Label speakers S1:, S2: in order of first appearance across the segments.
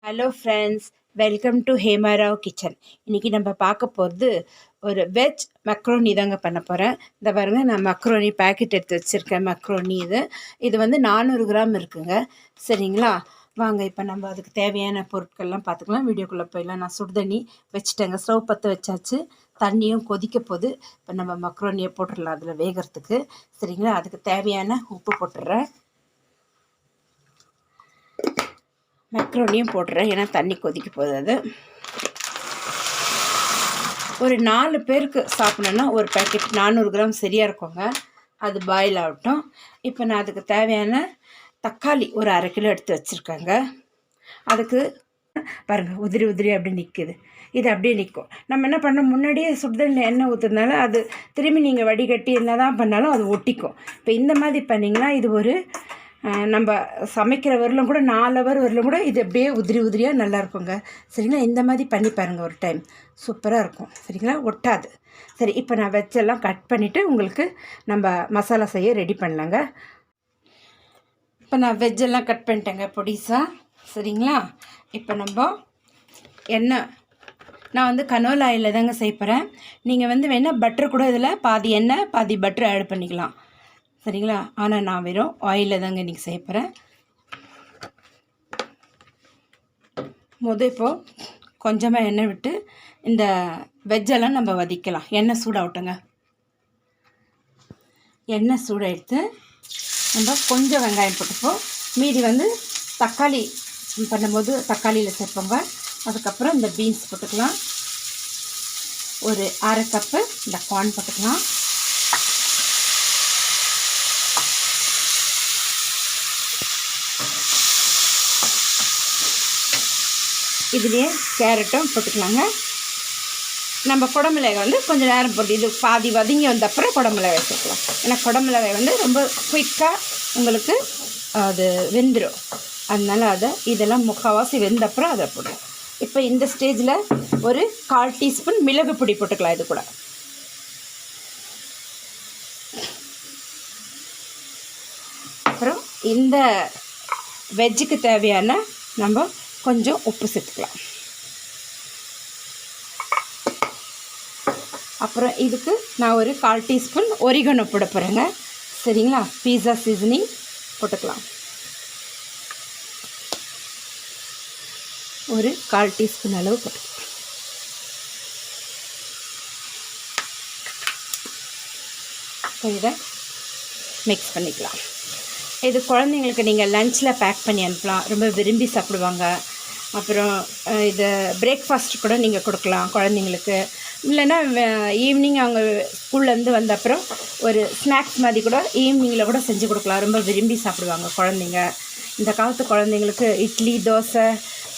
S1: Hello friends, welcome to Hema Rao kitchen. இன்றைக்கி நம்ம பார்க்க போகிறது ஒரு வெஜ் மக்ரோனி தாங்க பண்ண போகிறேன். இந்த பாருங்க, நான் மக்ரோனி பேக்கெட் எடுத்து வச்சுருக்கேன். மக்ரோனி இது வந்து 400 கிராம் இருக்குங்க. சரிங்களா, வாங்க இப்போ நம்ம அதுக்கு தேவையான பொருட்கள்லாம் பார்த்துக்கலாம். வீடியோக்குள்ளே போயிடலாம். நான் சுடுதண்ணி வச்சுட்டேங்க, ஸ்டவ் பற்ற வச்சாச்சு. தண்ணியும் கொதிக்க போகுது. இப்போ நம்ம மக்ரோனியை போட்டுடலாம் அதில் வேகிறதுக்கு. சரிங்களா, அதுக்கு தேவையான உப்பு போட்டுடுறேன். மக்ரோனியும் போட்டுறேன், ஏன்னா தண்ணி கொதிக்க போகுது. அது ஒரு 4 பேருக்கு சாப்பிட்ணுன்னா ஒரு பேக்கெட் 400 கிராம் சரியாக இருக்குங்க. அது பாயில் ஆகட்டும். இப்போ நான் அதுக்கு தேவையான தக்காளி ஒரு 1/2 கிலோ எடுத்து வச்சுருக்கேங்க. அதுக்கு பாருங்கள், உதிரி உதிரி அப்படியே நிற்குது. இது அப்படியே நிற்கும். நம்ம என்ன பண்ணோம், முன்னாடியே சுடுதண்ணில் எண்ணெய் ஊற்றுறதுனால அது திரும்பி நீங்கள் வடிகட்டி என்ன தான் பண்ணாலும் அது ஒட்டிக்கும். இப்போ இந்த மாதிரி பண்ணிங்கன்னா இது ஒரு நம்ம சமைக்கிற வரலும் கூட 4 ஹவர் வரலும் கூட இது அப்படியே உதிரி உதிரியாக நல்லாயிருக்குங்க. சரிங்களா, இந்த மாதிரி பண்ணி பாருங்கள் ஒரு டைம், சூப்பராக இருக்கும். சரிங்களா, ஒட்டாது. சரி, இப்போ நான் வெஜ்ஜெல்லாம் கட் பண்ணிவிட்டு உங்களுக்கு நம்ம மசாலா செய்ய ரெடி பண்ணலாங்க. இப்போ நான் வெஜ்ஜெல்லாம் கட் பண்ணிட்டேங்க பொடிசாக. சரிங்களா, இப்போ நம்ம எண்ணெய், நான் வந்து கனோலா ஆயிலில் தாங்க செய்ய போகிறேன். நீங்கள் வந்து வேணால் பட்டர் கூட இதில் பாதி எண்ணெய் பாதி பட்டர் ஆட் பண்ணிக்கலாம். சரிங்களா, ஆனால் நான் வெறும் ஆயிலில் தாங்க இன்றைக்கி செய்ய போகிறேன். இப்போது கொஞ்சமாக எண்ணெய் விட்டு இந்த வெஜ்ஜெல்லாம் நம்ம வதக்கலாம். எண்ணெய் சூடாகட்டுங்க. எண்ணெய் சூடாக எடுத்து நம்ம கொஞ்சம் வெங்காயம் போட்டுப்போம். மீதி வந்து தக்காளி பண்ணும்போது தக்காளியில் சேர்ப்போங்க. அதுக்கப்புறம் இந்த பீன்ஸ் போட்டுக்கலாம். ஒரு 1/2 கப்பு இந்த கார்ன் போட்டுக்கலாம். இதுலேயே கேரட்டும் போட்டுக்கலாங்க. நம்ம குடமிளகாய் வந்து கொஞ்சம் நேரம் போட்டு இது பாதி வதங்கி வந்த அப்புறம் குடமிளகாய் சேர்க்கலாம். ஏன்னா குடமிளகாய் வந்து ரொம்ப குயிக்காக உங்களுக்கு அது வெந்துடும். அதனால் இதெல்லாம் முக்கால்வாசி வெந்த அப்புறம் அதை போடுவோம். இப்போ இந்த ஸ்டேஜில் ஒரு 1/4 டீஸ்பூன் மிளகு பொடி போட்டுக்கலாம். இது கூட அப்புறம் இந்த வெஜ்ஜுக்கு தேவையான நம்ம கொஞ்சம் உப்பு சேர்த்துக்கலாம். அப்புறம் இதுக்கு நான் ஒரு 1/4 டீஸ்பூன் ஒரிகனோ போட போகிறேங்க. சரிங்களா, பீஸா சீசனிங் போட்டுக்கலாம். ஒரு 1/4 டீஸ்பூன் அளவு போட்டுக்கலாம். இதை மிக்ஸ் பண்ணிக்கலாம். இது குழந்தைங்களுக்கு நீங்கள் லஞ்சில் பேக் பண்ணி அனுப்பலாம், ரொம்ப விரும்பி சாப்பிடுவாங்க. அப்புறம் இது பிரேக்ஃபாஸ்ட் கூட நீங்கள் கொடுக்கலாம் குழந்தைங்களுக்கு. இல்லைன்னா ஈவினிங் அவங்க ஸ்கூல்லேருந்து வந்த அப்புறம் ஒரு ஸ்நாக்ஸ் மாதிரி கூட ஈவினிங்கில் கூட செஞ்சு கொடுக்கலாம். ரொம்ப விரும்பி சாப்பிடுவாங்க குழந்தைங்க. இந்த காலத்து குழந்தைங்களுக்கு இட்லி தோசை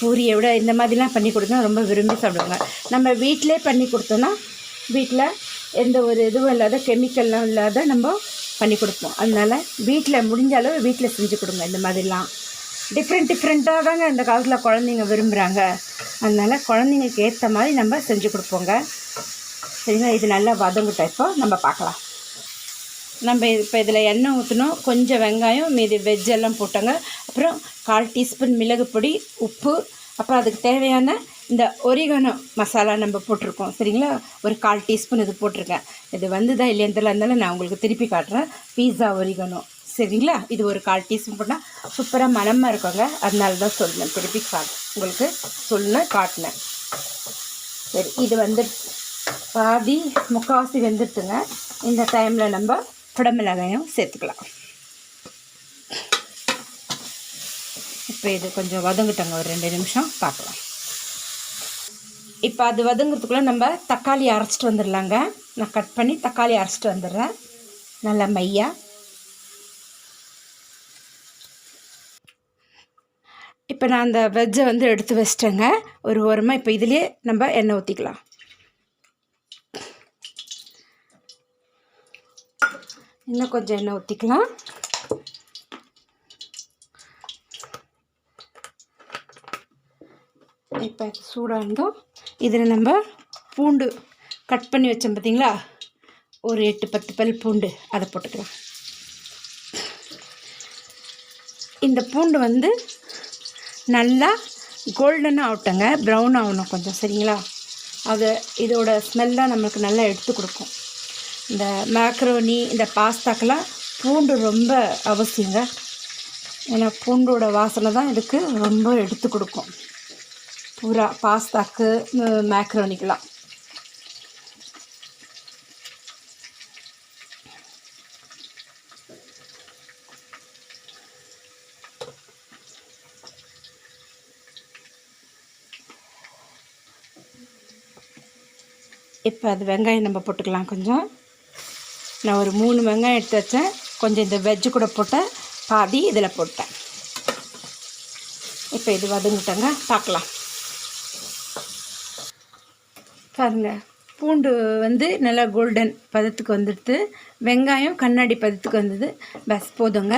S1: பூரியை விட இந்த மாதிரிலாம் பண்ணி கொடுத்தா ரொம்ப விரும்பி சாப்பிடுவாங்க. நம்ம வீட்டிலே பண்ணி கொடுத்தோன்னா வீட்டில் எந்த ஒரு இதுவும் இல்லாத கெமிக்கல்லாம் இல்லாத நம்ம பண்ணி கொடுப்போம். அதனால் வீட்டில் முடிஞ்ச அளவு வீட்டில் செஞ்சு கொடுங்க. இந்த மாதிரிலாம் டிஃப்ரெண்ட்டாக தாங்க இந்த காலத்தில் குழந்தைங்க விரும்புகிறாங்க. அதனால் குழந்தைங்களுக்கு ஏற்ற மாதிரி நம்ம செஞ்சு கொடுப்போங்க. சரிங்களா, இது நல்லா வதங்கட்டும். இப்போ நம்ம பார்க்கலாம். நம்ம இப்போ இதில் எண்ணெய் ஊற்றணும், கொஞ்சம் வெங்காயம், மீதி வெஜ்ஜெல்லாம் போட்டோங்க. அப்புறம் 1/4 டீஸ்பூன் மிளகு பொடி, உப்பு, அப்புறம் அதுக்கு தேவையான இந்த ஒரிகனோ மசாலா நம்ம போட்டிருக்கோம். சரிங்களா, ஒரு 1/4 டீஸ்பூன் இது போட்டிருக்கேன். இது வந்துதான் இல்லைன்னு இருந்தாலும் நான் உங்களுக்கு திருப்பி காட்டுறேன். பீஸா ஒரிகனோ. சரிங்களா, இது ஒரு 1/4 டீஸ்பூன் போட்டால் சூப்பராக மனமாக இருக்குங்க. அதனால தான் சொல்லுங்கள், திருப்பி உங்களுக்கு காட்டினேன். சரி, இது வந்து பாதி முக்கால்வாசி வெந்துடுத்துங்க. இந்த டைமில் நம்ம குடமிளகாயும் சேர்த்துக்கலாம். இப்போ இது கொஞ்சம் வதங்கிட்டோங்க, ஒரு 2 நிமிஷம் பார்க்கலாம். இப்போ அது வதங்கிறதுக்குள்ளே நம்ம தக்காளி அரைச்சிட்டு வந்துடலாங்க. நான் கட் பண்ணி தக்காளி அரைச்சிட்டு வந்துடுறேன் நல்லா மையா. இப்போ நான் அந்த வெஜ்ஜை வந்து எடுத்து வச்சிட்டேங்க ஒரு ஓரமாக. இப்போ இதுலேயே நம்ம எண்ணெய் ஊற்றிக்கலாம். இன்னும் கொஞ்சம் எண்ணெய் ஊற்றிக்கலாம். இப்போ சூடாக இருந்தோம். இதில் நம்ம பூண்டு கட் பண்ணி வச்சோம் பார்த்திங்களா, ஒரு 8-10 பல் பூண்டு, அதை போட்டுக்கலாம். இந்த பூண்டு வந்து நல்லா கோல்டனாக ஆகட்டுங்க, ப்ரௌன் ஆகணும் கொஞ்சம், சரிங்களா? அது இதோட ஸ்மெல்லாம் நம்மளுக்கு நல்லா எடுத்து கொடுக்கும். இந்த மேக்ரோனி, இந்த பாஸ்தாக்கெல்லாம் பூண்டு ரொம்ப அவசியங்க. ஏன்னா பூண்டோட வாசனை தான் இதுக்கு ரொம்ப எடுத்து கொடுக்கும், பூரா பாஸ்தாக்கு மேக்ரோனிக்கெலாம். இப்போ அது வெங்காயம் நம்ம போட்டுக்கலாம் கொஞ்சம். நான் ஒரு 3 வெங்காயம் எடுத்து வச்சேன். கொஞ்சம் இந்த வெஜ்ஜு கூட போட்டேன், பாதி இதில் போட்டேன். இப்போ இது வதங்கிட்டங்க, பார்க்கலாம். பாருங்கள், பூண்டு வந்து நல்லா கோல்டன் பதத்துக்கு வந்துடுது, வெங்காயம் கண்ணாடி பதத்துக்கு வந்தது. பஸ் போதுங்க.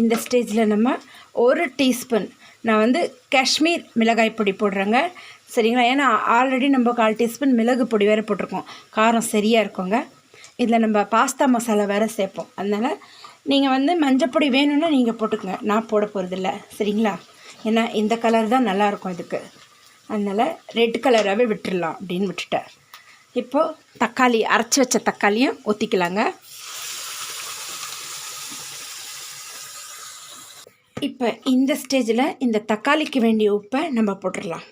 S1: இந்த ஸ்டேஜில் நம்ம 1 டீஸ்பூன் நான் வந்து காஷ்மீர் மிளகாய் பொடி போடுறேங்க, சரிங்களா? ஏன்னா ஆல்ரெடி நம்ம 1/4 டீஸ்பூன் மிளகு பொடி வேறு போட்டிருக்கோம், காரம் சரியாக இருக்குங்க. இதில் நம்ம பாஸ்தா மசாலா வேறு சேர்ப்போம், அதனால் நீங்கள் வந்து மஞ்சப்பொடி வேணும்னா நீங்கள் போட்டுக்கங்க, நான் போட போகிறதில்ல, சரிங்களா? ஏன்னா இந்த கலர் தான் நல்லாயிருக்கும் இதுக்கு, அதனால் ரெட் கலராகவே விட்டுடலாம் அப்படின்னு விட்டுட்டேன். இப்போது தக்காளி, அரைச்சி வச்ச தக்காளியும் ஊற்றிக்கலாங்க. இப்போ இந்த ஸ்டேஜில் இந்த தக்காளிக்கு வேண்டிய உப்பை நம்ம போட்டுடலாம்.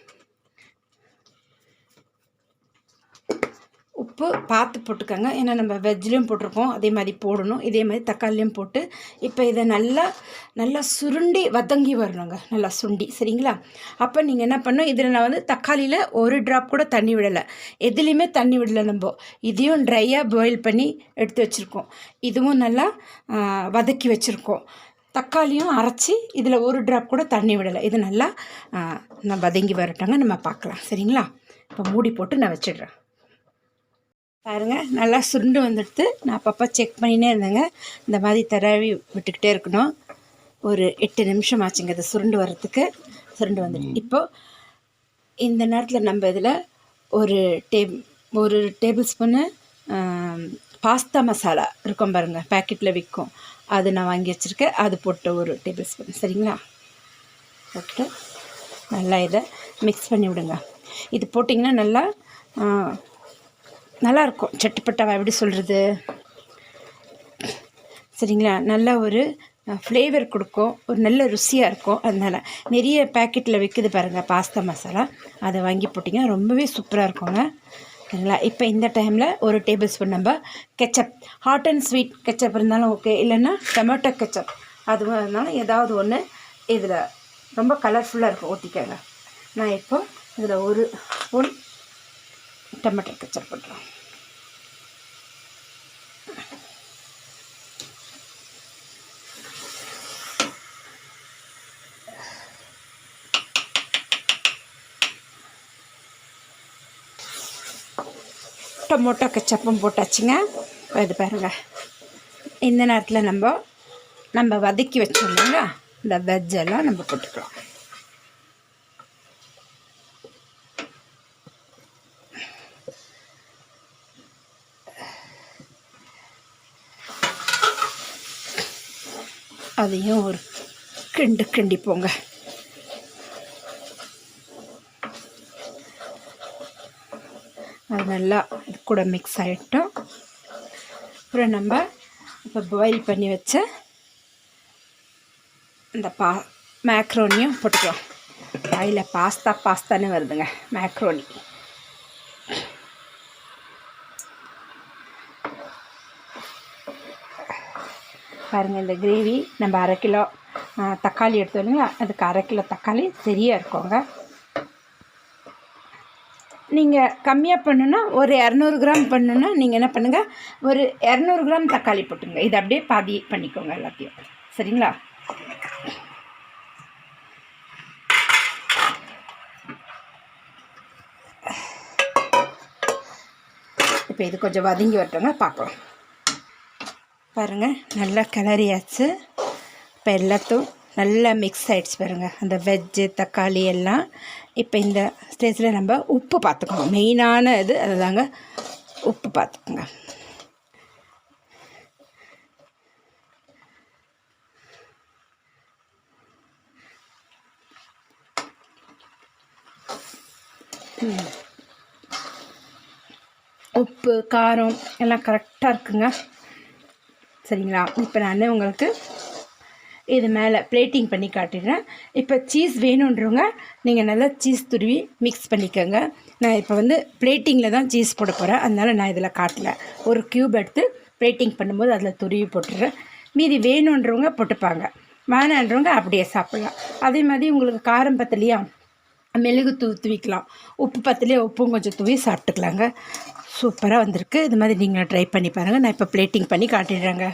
S1: உப்பு பார்த்து போட்டுக்கோங்க, ஏன்னா நம்ம வெஜ்லேயும் போட்டிருக்கோம், அதே மாதிரி போடணும். இதே மாதிரி தக்காளியும் போட்டு இப்போ இதை நல்லா சுருண்டி வதங்கி வரணுங்க, நல்லா சுண்டி, சரிங்களா? அப்போ நீங்கள் என்ன பண்ணணும், இதில் நான் வந்து தக்காளியில் 1 ட்ராப் கூட தண்ணி விடலை, எதுலேயுமே தண்ணி விடலை. நம்ம இதையும் ட்ரையாக பாயில் பண்ணி எடுத்து வச்சுருக்கோம், இதுவும் நல்லா வதக்கி வச்சுருக்கோம். தக்காளியும் அரைச்சி இதில் 1 ட்ராப் கூட தண்ணி விடலை. இது நல்லா நான் வதங்கி வரட்டாங்க, நம்ம பார்க்கலாம், சரிங்களா? இப்போ மூடி போட்டு நான் வச்சிடுறேன். பாருங்கள், நல்லா சுருண்டு வந்துடுத்து. நான் அப்பப்போ செக் பண்ணினே இருந்தேங்க, இந்த மாதிரி தடவி விட்டுக்கிட்டே இருக்கணும். ஒரு 8 நிமிஷம் ஆச்சுங்க இது சுருண்டு வர்றதுக்கு. சுருண்டு வந்துட்டு இப்போது இந்த நேரத்தில் நம்ம இதில் ஒரு டேபிள் ஸ்பூனு பாஸ்தா மசாலா இருக்கும் பாருங்கள், பேக்கெட்டில் விற்கும், அது நான் வாங்கி வச்சுருக்கேன், அது போட்டு 1 டேபிள் ஸ்பூன், சரிங்களா? போட்டு நல்லா இதை மிக்ஸ் பண்ணி விடுங்க. இது போட்டிங்கன்னா நல்லாயிருக்கும், சட்டுப்பட்டாவை எப்படி சொல்கிறது, சரிங்களா? நல்ல ஒரு ஃப்ளேவர் கொடுக்கும், ஒரு நல்ல ருசியாக இருக்கும். அதனால் நிறைய பேக்கெட்டில் விற்குது பாருங்கள் பாஸ்தா மசாலா, அதை வாங்கி போட்டிங்கன்னா ரொம்பவே சூப்பராக இருக்குங்க, சரிங்களா? இப்போ இந்த டைமில் 1 டேபிள் ஸ்பூன் நம்ம ketchup, hot and sweet ketchup இருந்தாலும் ஓகே, இல்லைன்னா டொமேட்டோ கெச்சப் அதுவும் இருந்தாலும் ஏதாவது ஒன்று இதில் ரொம்ப கலர்ஃபுல்லாக இருக்கும், ஊற்றிக்கங்க. நான் இப்போ இதில் 1 ஸ்பூன் டொமேட்டோ கெச்சப் போட்டுறேன். டொமேட்டோ கெச்சப்பும் போட்டாச்சுங்க. இது பாருங்கள், இந்த நேரத்தில் நம்ம வதக்கி வச்சோம் இல்லைங்களா, இந்த வெஜ்ஜெல்லாம் நம்ம போட்டுக்கலாம். அதையும் ஒரு கிண்டிப்போங்க. அது நல்லா இது கூட மிக்ஸ் ஆகிட்டோம். அப்புறம் நம்ம இப்போ பாயில் பண்ணி வச்ச இந்த மேக்ரோனியும் போட்டுக்கலாம். வாயில் பாஸ்தான்னு வருதுங்க, மேக்ரோனி. பாருங்கள், இந்த கிரேவி நம்ம 1/2 கிலோ தக்காளி எடுத்தோம் இல்லைங்களா, அதுக்கு 1/2 கிலோ தக்காளி சரியாக இருக்குங்க. நீங்கள் கம்மியாக பண்ணுன்னா ஒரு 200 கிராம் பண்ணுன்னா நீங்கள் என்ன பண்ணுங்கள், ஒரு 200 கிராம் தக்காளி போட்டுங்க. இதை அப்படியே பாதி பண்ணிக்கோங்க எல்லாத்தையும், சரிங்களா? இப்போ இது கொஞ்சம் வதங்கி வரட்டுங்க, பார்க்கலாம். பாருங்கள், நல்லா கிளறியாச்சு. இப்போ எல்லாத்தையும் நல்லா மிக்ஸ் ஆகிடுச்சு பாருங்கள், அந்த வெஜ்ஜு தக்காளி எல்லாம். இப்போ இந்த ஸ்டேஜில் நம்ம உப்பு பார்த்துக்கணும், மெயினான இது அதுதாங்க, உப்பு பார்த்துக்கோங்க. உப்பு காரம் எல்லாம் கரெக்டாக இருக்குங்க. சரிங்களா? இப்போ நான் உங்களுக்கு இது மேலே பிளேட்டிங் பண்ணி காட்டிடுறேன். இப்போ சீஸ் வேணுன்றவங்க நீங்கள் நல்லா சீஸ் துருவி மிக்ஸ் பண்ணிக்கோங்க. நான் இப்போ வந்து பிளேட்டிங்கில் தான் சீஸ் போட போகிறேன், அதனால் நான் இதில் காட்டல. ஒரு க்யூப் எடுத்து பிளேட்டிங் பண்ணும்போது அதில் துருவி போட்டுடுறேன். மீதி வேணுன்றவங்க போட்டுப்பாங்க, வேணான்றவங்க அப்படியே சாப்பிட்லாம். அதே மாதிரி உங்களுக்கு காரம் பத்தலையா மெழுகு தூவிக்கலாம், உப்பு பத்தலையா உப்பும் கொஞ்சம் தூவி சாப்பிட்டுக்கலாங்க. சூப்பராக வந்திருக்கு. இது மாதிரி நீங்கள் ட்ரை பண்ணி பாருங்கள். நான் இப்போ பிளேட்டிங் பண்ணி காட்டிடுறேங்க.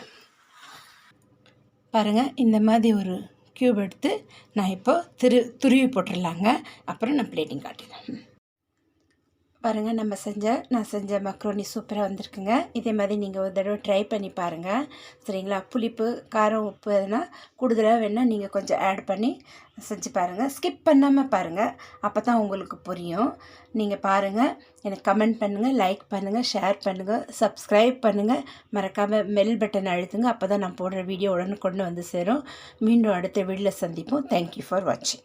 S1: பாருங்கள், இந்த மாதிரி ஒரு க்யூப் எடுத்து நான் இப்போ துருவி போட்டுடலாங்க. அப்புறம் நான் பிளேட்டிங் காட்டிடுறேன். பாருங்கள், நான் செஞ்ச மக்ரோனி சூப்பராக வந்திருக்குங்க. இதே மாதிரி நீங்கள் ஒரு தடவை ட்ரை பண்ணி பாருங்கள். சரிங்களா? புளிப்பு காரம் உப்பு எதுனால் கூடுதலாக வேணால் நீங்கள் கொஞ்சம் ஆட் பண்ணி செஞ்சு பாருங்கள். ஸ்கிப் பண்ணாமல் பாருங்கள், அப்போ தான் உங்களுக்கு புரியும். நீங்கள் பாருங்கள், எனக்கு கமெண்ட் பண்ணுங்கள், லைக் பண்ணுங்கள், ஷேர் பண்ணுங்கள், சப்ஸ்கிரைப் பண்ணுங்கள். மறக்காமல் பெல் பட்டன் அழுத்துங்க. அப்போ தான் நான் போடுற வீடியோ உடனுக்குடனே வந்து சேரும். மீண்டும் அடுத்த வீடியோவில் சந்திப்போம். தேங்க்யூ ஃபார் வாட்சிங்.